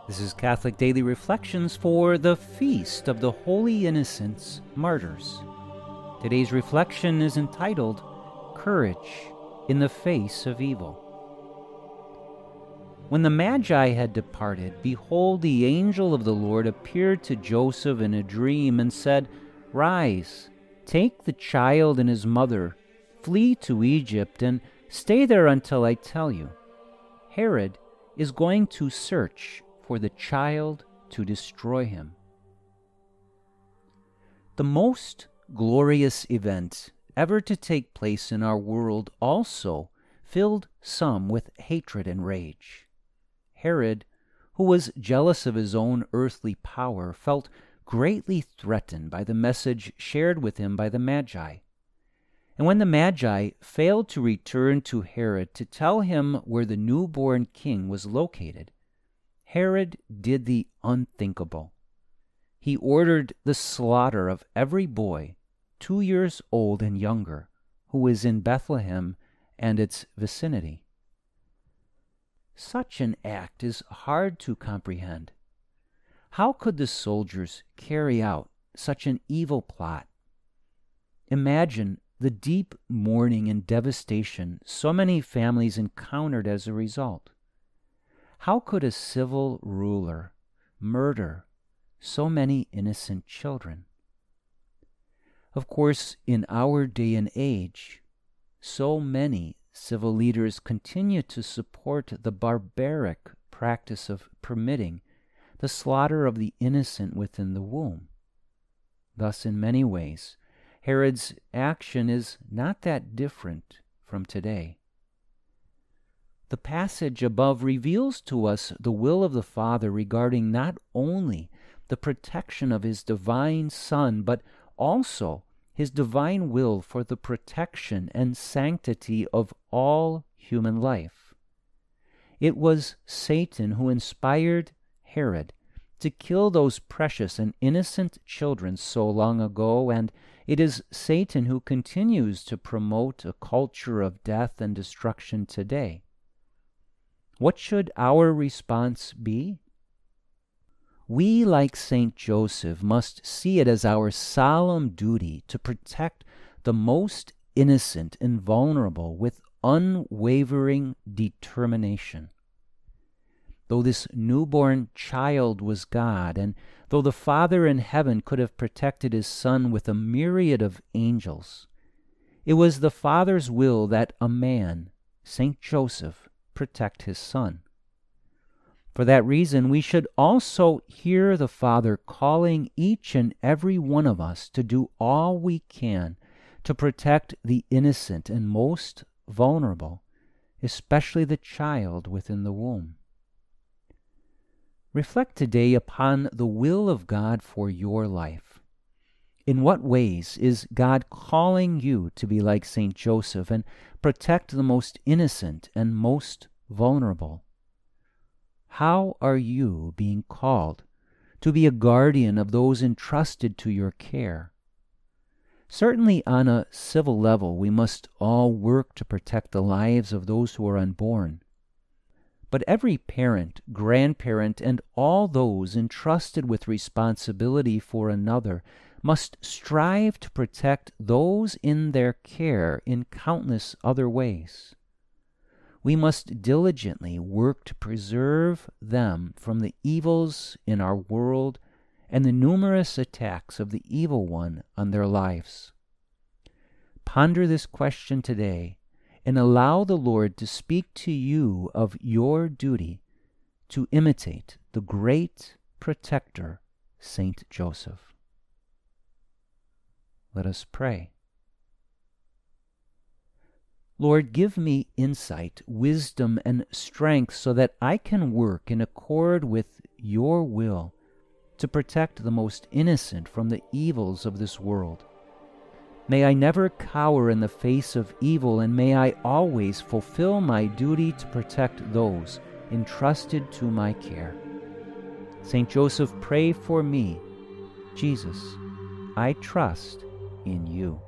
This is Catholic Daily Reflections for the Feast of the Holy Innocents, Martyrs. Today's reflection is entitled, Courage in the Face of Evil. When the Magi had departed, behold, the angel of the Lord appeared to Joseph in a dream and said, Rise, take the child and his mother, flee to Egypt, and stay there until I tell you. Herod is going to search for the child to destroy him. The most glorious event ever to take place in our world also filled some with hatred and rage. Herod, who was jealous of his own earthly power, felt greatly threatened by the message shared with him by the Magi. And when the Magi failed to return to Herod to tell him where the newborn king was located, Herod did the unthinkable. He ordered the slaughter of every boy 2 years old and younger who is in Bethlehem and its vicinity. Such an act is hard to comprehend. How could the soldiers carry out such an evil plot? Imagine the deep mourning and devastation so many families encountered as a result. How could a civil ruler murder so many innocent children? Of course, in our day and age, so many civil leaders continue to support the barbaric practice of permitting the slaughter of the innocent within the womb. Thus, in many ways, Herod's action is not that different from today. The passage above reveals to us the will of the Father regarding not only the protection of his divine Son, but also his divine will for the protection and sanctity of all human life. It was Satan who inspired Herod to kill those precious and innocent children so long ago, and it is Satan who continues to promote a culture of death and destruction today. What should our response be? We, like Saint Joseph, must see it as our solemn duty to protect the most innocent and vulnerable with unwavering determination. Though this newborn child was God, and though the Father in heaven could have protected his Son with a myriad of angels, it was the Father's will that a man, Saint Joseph, protect his Son. For that reason, we should also hear the Father calling each and every one of us to do all we can to protect the innocent and most vulnerable, especially the child within the womb. Reflect today upon the will of God for your life. In what ways is God calling you to be like Saint Joseph and protect the most innocent and most vulnerable? How are you being called to be a guardian of those entrusted to your care? Certainly on a civil level, we must all work to protect the lives of those who are unborn. But every parent, grandparent, and all those entrusted with responsibility for another must strive to protect those in their care in countless other ways. We must diligently work to preserve them from the evils in our world and the numerous attacks of the evil one on their lives. Ponder this question today and allow the Lord to speak to you of your duty to imitate the great protector, Saint Joseph. Let us pray. Lord, give me insight, wisdom, and strength so that I can work in accord with your will to protect the most innocent from the evils of this world. May I never cower in the face of evil, and may I always fulfill my duty to protect those entrusted to my care. Saint Joseph, pray for me. Jesus, I trust in you.